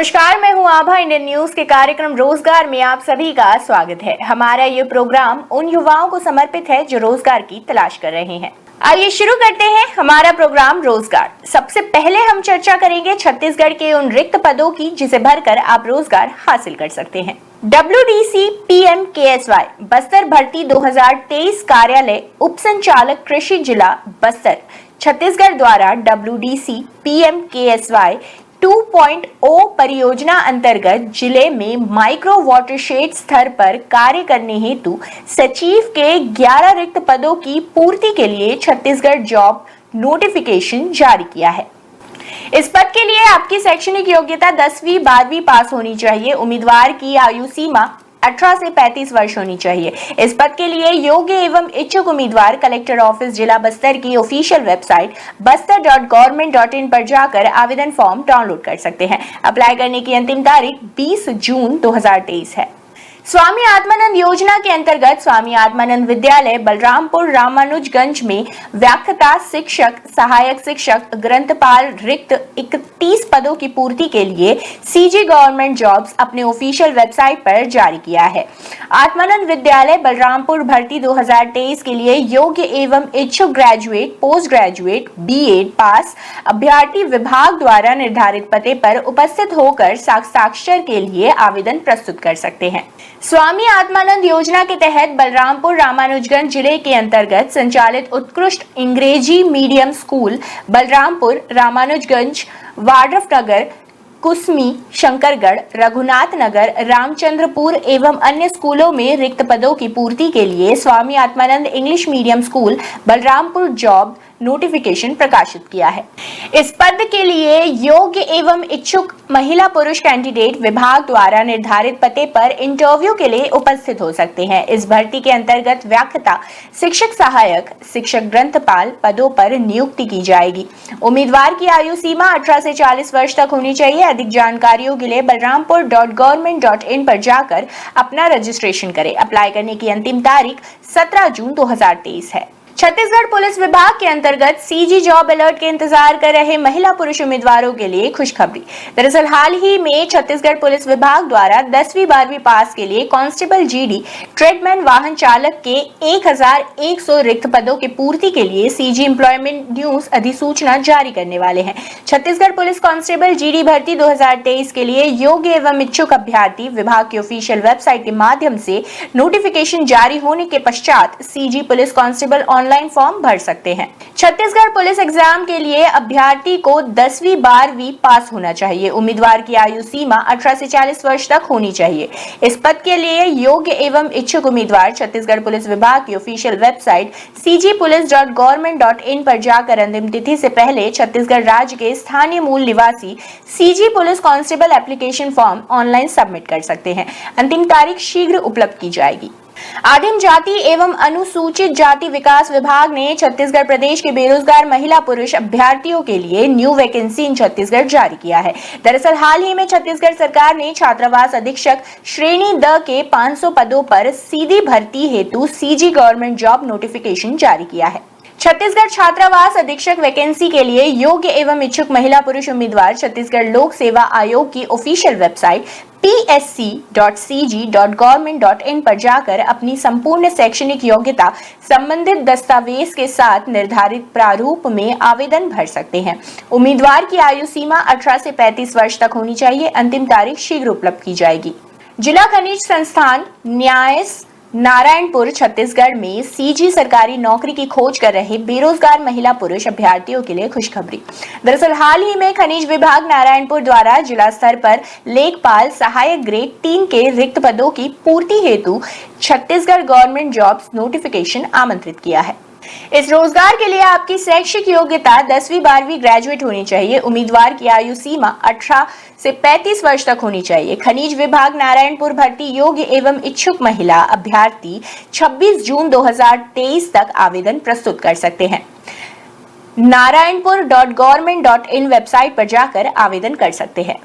नमस्कार, मैं हूं आभा। इंडियन न्यूज के कार्यक्रम रोजगार में आप सभी का स्वागत है। हमारा ये प्रोग्राम उन युवाओं को समर्पित है जो रोजगार की तलाश कर रहे हैं। आइए शुरू करते हैं हमारा प्रोग्राम रोजगार। सबसे पहले हम चर्चा करेंगे छत्तीसगढ़ के उन रिक्त पदों की जिसे भरकर आप रोजगार हासिल कर सकते हैं। WDC PMKSY बस्तर भर्ती 2023 कार्यालय उप संचालक कृषि जिला बस्तर छत्तीसगढ़ द्वारा WDC PMKSY 2.0 परियोजना अंतर्गत जिले में माइक्रो वाटरशेड स्तर पर कार्य करने हेतु सचिव के 11 रिक्त पदों की पूर्ति के लिए छत्तीसगढ़ जॉब नोटिफिकेशन जारी किया है। इस पद के लिए आपकी शैक्षणिक योग्यता 10वीं 12वीं पास होनी चाहिए। उम्मीदवार की आयु सीमा 18 से 35 वर्ष होनी चाहिए। इस पद के लिए योग्य एवं इच्छुक उम्मीदवार कलेक्टर ऑफिस जिला बस्तर की ऑफिशियल वेबसाइट bastar.government.in पर जाकर आवेदन फॉर्म डाउनलोड कर सकते हैं। अप्लाई करने की अंतिम तारीख 20 जून 2023 है। स्वामी आत्मानंद योजना के अंतर्गत स्वामी आत्मानंद विद्यालय बलरामपुर रामानुजगंज में व्याख्याता शिक्षक, सहायक शिक्षक, ग्रंथपाल रिक्त 31 पदों की पूर्ति के लिए CG गवर्नमेंट जॉब्स अपने ऑफिशियल वेबसाइट पर जारी किया है। आत्मानंद विद्यालय बलरामपुर भर्ती 2023 के लिए योग्य एवं इच्छुक ग्रेजुएट, पोस्ट ग्रेजुएट, BEd पास अभ्यर्थी विभाग द्वारा निर्धारित पते पर उपस्थित होकर साक्षात्कार के लिए आवेदन प्रस्तुत कर सकते हैं। स्वामी आत्मानंद योजना के तहत बलरामपुर रामानुजगंज जिले के अंतर्गत संचालित उत्कृष्ट अंग्रेजी मीडियम स्कूल बलरामपुर, रामानुजगंज, वाड्रफनगर, कुसमी, शंकरगढ़, रघुनाथ नगर, रामचंद्रपुर एवं अन्य स्कूलों में रिक्त पदों की पूर्ति के लिए Swami Atmanand English medium school Balrampur job notification प्रकाशित किया है। इस पद के लिए योग्य एवं इच्छुक महिला पुरुष कैंडिडेट विभाग द्वारा निर्धारित पते पर इंटरव्यू के लिए उपस्थित हो सकते हैं। इस भर्ती के अंतर्गत व्याख्याता, शिक्षक सहायक, शिक्षक ग्रंथपाल पदों पर नियुक्ति की जाएगी। उम्मीदवार की आयु सीमा 18 से 40 वर्ष तक होनी चाहिए। अधिक जानकारियों के लिए balrampur.government.in पर जाकर अपना रजिस्ट्रेशन करें। अप्लाई करने की अंतिम तारीख 17 जून 2023 है। छत्तीसगढ़ पुलिस विभाग के अंतर्गत CG जॉब अलर्ट के इंतजार कर रहे महिला पुरुष उम्मीदवारों के लिए खुशखबरी। दरअसल हाल ही में छत्तीसगढ़ पुलिस विभाग द्वारा 10वीं 12वीं पास के लिए कांस्टेबल GD, ट्रेडमैन वाहन चालक के 1100 रिक्त पदों की पूर्ति के लिए CG एम्प्लॉयमेंट न्यूज अधिसूचना जारी करने वाले हैं। छत्तीसगढ़ पुलिस कांस्टेबल GD भर्ती 2023 के लिए योग्य एवं इच्छुक अभ्यर्थी विभाग की ऑफिशियल वेबसाइट के माध्यम से नोटिफिकेशन जारी होने के पश्चात CG police constable online form भर सकते हैं। छत्तीसगढ़ पुलिस एग्जाम के लिए अभ्यर्थी को 10वीं 12वीं पास होना चाहिए। उम्मीदवार की आयु सीमा 18 से 40 वर्ष तक होनी चाहिए। इस पद के लिए योग्य एवं इच्छुक उम्मीदवार छत्तीसगढ़ पुलिस विभाग की ऑफिशियल वेबसाइट cgpolice.government.in पर जाकर अंतिम तिथि से पहले छत्तीसगढ़ राज्य के स्थानीय मूल निवासी CG police constable application form online submit कर सकते हैं। अंतिम तारीख शीघ्र उपलब्ध की जाएगी। आदिम जाति एवं अनुसूचित जाति विकास विभाग ने छत्तीसगढ़ प्रदेश के बेरोजगार महिला पुरुष अभ्यर्थियों के लिए न्यू वैकेंसी इन छत्तीसगढ़ जारी किया है। दरअसल हाल ही में छत्तीसगढ़ सरकार ने छात्रावास अधीक्षक श्रेणी द के 500 पदों पर सीधी भर्ती हेतु CG गवर्नमेंट जॉब नोटिफिकेशन जारी किया है। छत्तीसगढ़ छात्रावास अधीक्षक वैकेंसी के लिए योग्य एवं इच्छुक महिला पुरुष उम्मीदवार छत्तीसगढ़ लोक सेवा आयोग की ऑफिशियल वेबसाइट psc.cg.government.in पर जाकर अपनी संपूर्ण शैक्षणिक योग्यता संबंधित दस्तावेज के साथ निर्धारित प्रारूप में आवेदन भर सकते हैं। उम्मीदवार की आयु सीमा 18 से 35 वर्ष तक होनी चाहिए। अंतिम तारीख शीघ्र उपलब्ध की जाएगी। जिला खनिज संस्थान न्यास नारायणपुर छत्तीसगढ़ में CG सरकारी नौकरी की खोज कर रहे बेरोजगार महिला पुरुष अभ्यर्थियों के लिए खुशखबरी। दरअसल हाल ही में खनिज विभाग नारायणपुर द्वारा जिला स्तर पर लेखपाल सहायक ग्रेड 3 के रिक्त पदों की पूर्ति हेतु छत्तीसगढ़ गवर्नमेंट जॉब्स नोटिफिकेशन आमंत्रित किया है। इस रोजगार के लिए आपकी शैक्षिक योग्यता 10वीं 12वीं ग्रेजुएट होनी चाहिए। उम्मीदवार की आयु सीमा 18 से 35 वर्ष तक होनी चाहिए। खनिज विभाग नारायणपुर भर्ती योग्य एवं इच्छुक महिला अभ्यर्थी 26 जून 2023 तक आवेदन प्रस्तुत कर सकते हैं। नारायणपुर.government.in वेबसाइट पर जाकर आवेदन कर सकते हैं।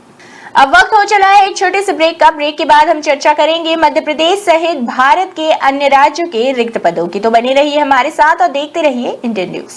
अब वक्त हो चला है एक छोटे से ब्रेक का। ब्रेक के बाद हम चर्चा करेंगे मध्य प्रदेश सहित भारत के अन्य राज्यों के रिक्त पदों की। तो बने रहिए हमारे साथ और देखते रहिए इंडियन न्यूज।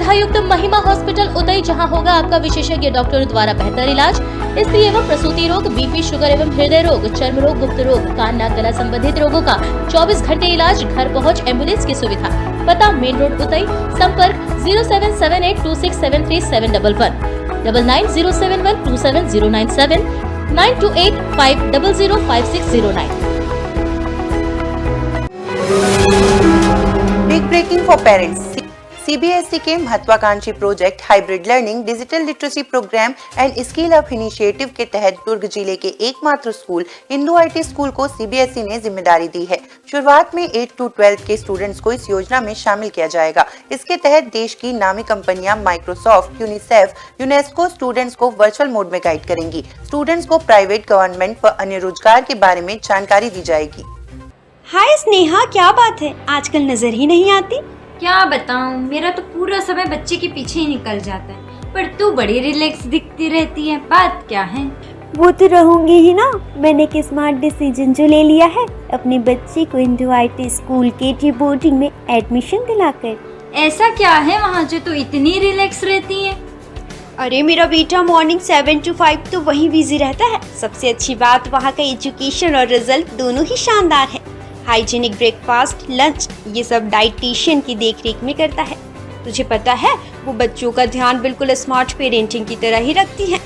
सुविधायुक्त महिमा हॉस्पिटल उदय, जहां होगा आपका विशेषज्ञ डॉक्टर द्वारा बेहतर इलाज स्त्री एवं प्रसूति रोग, बीपी, शुगर एवं हृदय रोग, चर्म रोग, गुप्त रोग, कान नाक गला संबंधित रोगों का 24 घंटे इलाज, घर पहुंच, एम्बुलेंस की सुविधा। पता मेन रोड उदय, संपर्क 07782673711, 9907127097, 9285005609। Big breaking for parents. CBSE के महत्वाकांक्षी project hybrid learning, digital literacy programme and skill up initiative के तहत दुर्ग जिले के एकमात्र स्कूल इंडो आईटी स्कूल को सीबीएसई ने जिम्मेदारी दी है। शुरुआत में 8 to 12 के स्टूडेंट्स को इस योजना में शामिल किया जाएगा। इसके तहत देश की नामी कंपनियां माइक्रोसॉफ्ट, यूनिसेफ, यूनेस्को स्टूडेंट्स को वर्चुअल मोड में गाइड करेंगी। स्टूडेंट्स को प्राइवेट, गवर्नमेंट व अन्य रोजगार के बारे में जानकारी दी जाएगी। हाय स्नेहा, क्या बात है, आजकल नजर ही नहीं आती। क्या बताऊं, मेरा तो पूरा समय बच्चे के पीछे ही निकल जाता है, पर तू बड़ी रिलैक्स दिखती रहती है, बात क्या है? वो तो रहूंगी ही ना। मैंने एक स्मार्ट डिसीजन जो ले लिया है, अपने बच्चे को इंडो आईटी स्कूल के बोर्डिंग में एडमिशन दिलाकर। ऐसा क्या है वहाँ जो तू इतनी रिलैक्स रहती है? अरे मेरा बेटा मॉर्निंग 7 to 5 तो वहीं बिजी रहता है। सबसे अच्छी बात, वहाँ का एजुकेशन और रिजल्ट दोनों ही शानदार है। हाइजीनिक ब्रेकफास्ट, लंच, ये सब डाइटिशियन की देखरेख में करता है। तुझे पता है, वो बच्चों का ध्यान बिल्कुल स्मार्ट पेरेंटिंग की तरह ही रखती है।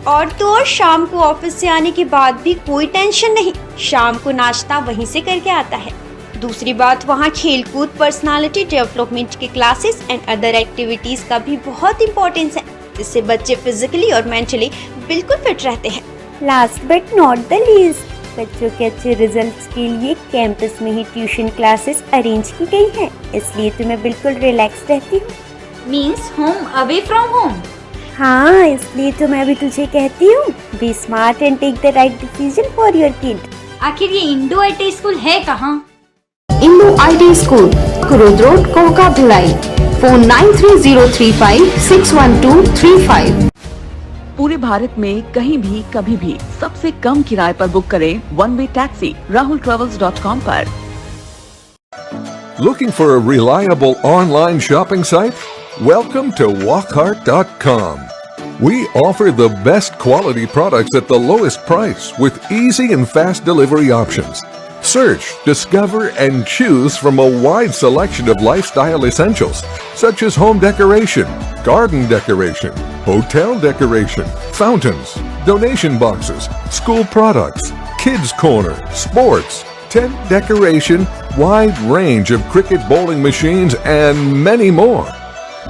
और तो और शाम को ऑफिस से आने के बाद भी कोई टेंशन नहीं, शाम को नाश्ता वहीं से करके आता है। दूसरी बात, वहाँ खेलकूद, पर्सनालिटी डेवलपमेंट के क्लासेस एंड अदर एक्टिविटीज का भी बहुत इम्पोर्टेंस है, जिससे बच्चे फिजिकली और मेंटली बिल्कुल फिट रहते हैं। Last but not the least, बच्चों के अच्छे रिजल्ट्स के लिए कैंपस में ही ट्यूशन क्लासेस अरेंज की गई हैं, इसलिए तो मैं बिल्कुल रिलैक्स रहती हूँ। Means home away from home? हाँ, इसलिए तो मैं भी तुझे कहती हूँ, be smart and take the right decision for your kid. आखिर ये इंडो आईटी स्कूल है कहाँ? Indo IT school, Kurud road, Kohka, Bhilai. Phone 9303561235। पूरे भारत में कहीं भी कभी भी सबसे कम किराए पर बुक करें वन वे टैक्सी rahultravels.com पर। Looking for a reliable online shopping site? Welcome to walkheart.com. We offer the best quality products at the lowest price with easy and fast delivery options. Search, discover, and choose from a wide selection of lifestyle essentials such as home decoration, garden decoration, hotel decoration, fountains, donation boxes, school products, kids corner, sports, tent decoration, wide range of cricket bowling machines, and many more.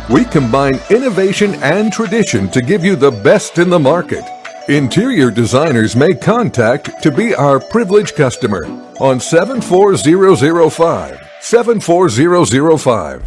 We combine innovation and tradition to give you the best in the market. Interior designers may contact to be our privileged customer on 74005. 74005.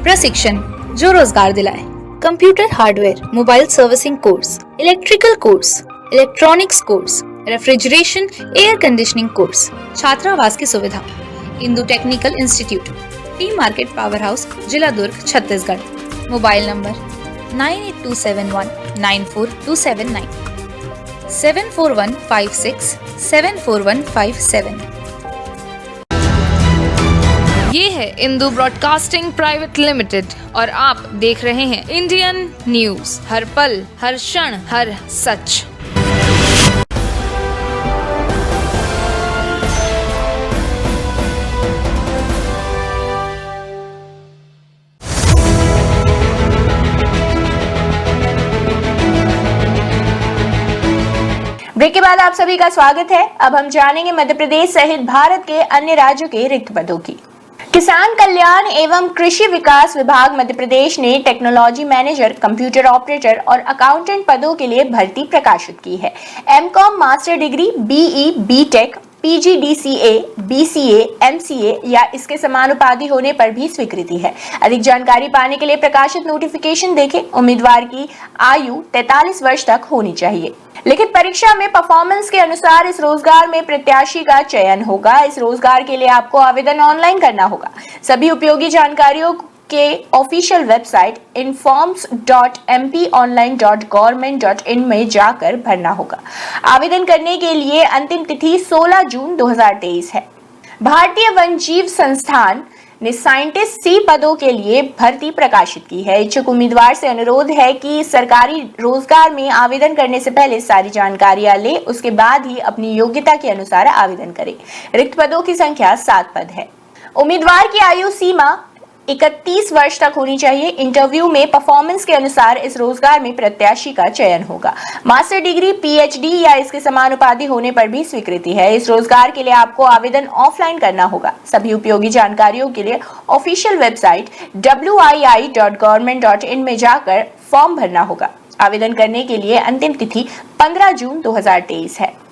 प्रशिक्षण जो रोजगार दिलाए। Computer hardware, mobile servicing course, electrical course, electronics course, refrigeration, air conditioning course, छात्रावास की सुविधा। Indu technical institute, T market power house, जिला दुर्ग, Chhattisgarh. Mobile number 9827194279, 7415674157। ये है इंदु ब्रॉडकास्टिंग प्राइवेट लिमिटेड और आप देख रहे हैं इंडियन न्यूज, हर पल, हर क्षण, हर सच। ब्रेक के बाद बाद आप सभी का स्वागत है। अब हम जानेंगे मध्य प्रदेश सहित भारत के अन्य राज्यों के रिक्त पदों की। किसान कल्याण एवं कृषि विकास विभाग मध्य प्रदेश ने टेक्नोलॉजी मैनेजर, कंप्यूटर ऑपरेटर और अकाउंटेंट पदों के लिए भर्ती प्रकाशित की है। MCom master degree, BE, BTech, PGDCA, BCA, MCA या इसके समान उपाधि होने पर भी स्वीकृति है। अधिक जानकारी पाने के लिए प्रकाशित नोटिफिकेशन देखें। उम्मीदवार की आयु 43 वर्ष तक होनी चाहिए। लिखित परीक्षा में परफॉर्मेंस के अनुसार इस रोजगार में प्रत्याशी का चयन होगा। इस रोजगार के लिए आपको आवेदन ऑनलाइन करना होगा। सभी उपयोगी जानकारियों के ऑफिशियल वेबसाइट informs.mponline.government.in में जाकर भरना होगा। आवेदन करने के लिए अंतिम तिथि 16 जून 2023 है। भारतीय वन्यजीव संस्थान ने साइंटिस्ट सी पदों के लिए भर्ती प्रकाशित की है। इच्छुक उम्मीदवार से अनुरोध है कि सरकारी रोजगार में आवेदन करने से पहले सारी जानकारियां ले, उसके बाद ही अपनी योग्यता के अनुसार आवेदन करें। रिक्त पदों की संख्या 7 पद है। उम्मीदवार की आयु सीमा 31 वर्ष तक होनी चाहिए। इंटरव्यू में परफॉर्मेंस के अनुसार इस रोजगार में प्रत्याशी का चयन होगा। मास्टर डिग्री, PhD या इसके समान उपाधि होने पर भी स्वीकृति है। इस रोजगार के लिए आपको आवेदन ऑफलाइन करना होगा। सभी उपयोगी जानकारियों के लिए ऑफिशियल वेबसाइट wii.government.in में जाकर फॉर्म भरना होगा। आवेदन करने के लिए अंतिम तिथि 15 जून 2023 है।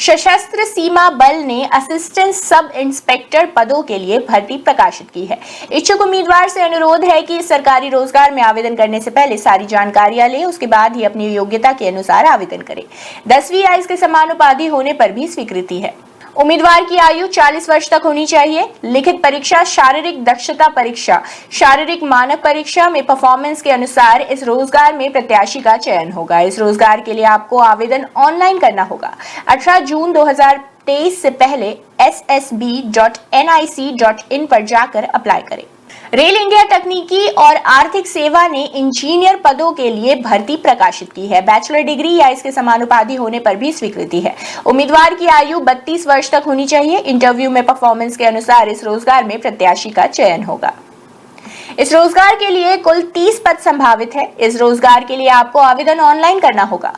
सशस्त्र सीमा बल ने असिस्टेंट सब इंस्पेक्टर पदों के लिए भर्ती प्रकाशित की है। इच्छुक उम्मीदवार से अनुरोध है कि सरकारी रोजगार में आवेदन करने से पहले सारी जानकारियां ले, उसके बाद ही अपनी योग्यता के अनुसार आवेदन करें। 10वीं या इसके समान उपाधि होने पर भी स्वीकृति है। उम्मीदवार की आयु 40 वर्ष तक होनी चाहिए। लिखित परीक्षा, शारीरिक दक्षता परीक्षा, शारीरिक मानक परीक्षा में परफॉर्मेंस के अनुसार इस रोजगार में प्रत्याशी का चयन होगा। इस रोजगार के लिए आपको आवेदन ऑनलाइन करना होगा। 18 जून 2023 से पहले ssb.nic.in पर जाकर अप्लाई करें। रेल इंडिया तकनीकी और आर्थिक सेवा ने इंजीनियर पदों के लिए भर्ती प्रकाशित की है। बैचलर डिग्री या इसके समान उपाधि होने पर भी स्वीकृति है। उम्मीदवार की आयु 32 वर्ष तक होनी चाहिए। इंटरव्यू में परफॉर्मेंस के अनुसार इस रोजगार में प्रत्याशी का चयन होगा। इस रोजगार के लिए कुल 30 पद संभावित है। इस रोजगार के लिए आपको आवेदन ऑनलाइन करना होगा।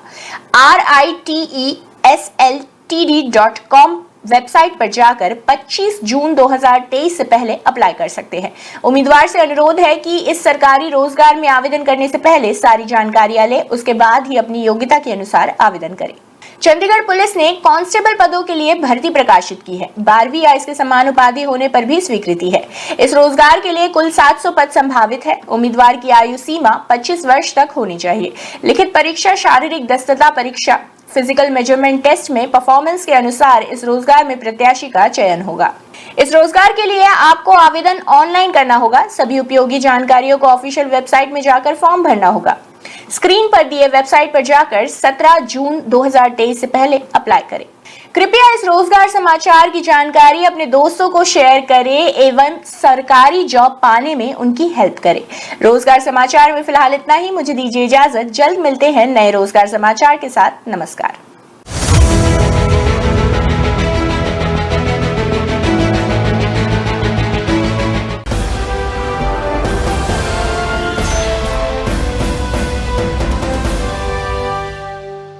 RITESLTD.com वेबसाइट पर जाकर 25 जून 2023 से पहले अप्लाई कर सकते हैं। उम्मीदवार से अनुरोध है कि इस सरकारी रोजगार में आवेदन करने से पहले सारी जानकारियां ले, उसके बाद ही अपनी योग्यता के अनुसार आवेदन करें। चंडीगढ़ पुलिस ने कांस्टेबल पदों के लिए भर्ती प्रकाशित की है। 12वीं या इसके समान उपाधि होने पर भी स्वीकृति है। इस रोजगार के लिए कुल 700 पद संभावित है। उम्मीदवार की आयु सीमा 25 वर्ष तक होनी चाहिए। लिखित परीक्षा, शारीरिक दक्षता परीक्षा, फिजिकल मेजरमेंट टेस्ट में परफॉर्मेंस के अनुसार इस रोजगार में प्रत्याशी का चयन होगा। इस रोजगार के लिए आपको आवेदन ऑनलाइन करना होगा। सभी उपयोगी जानकारियों को ऑफिशियल वेबसाइट में जाकर फॉर्म भरना होगा। स्क्रीन पर दिए वेबसाइट पर जाकर 17 जून 2023 से पहले अप्लाई करें। कृपया इस रोजगार समाचार की जानकारी अपने दोस्तों को शेयर करें एवं सरकारी जॉब पाने में उनकी हेल्प करें। रोजगार समाचार में फिलहाल इतना ही। मुझे दीजिए इजाजत। जल्द मिलते हैं नए रोजगार समाचार के साथ। नमस्कार।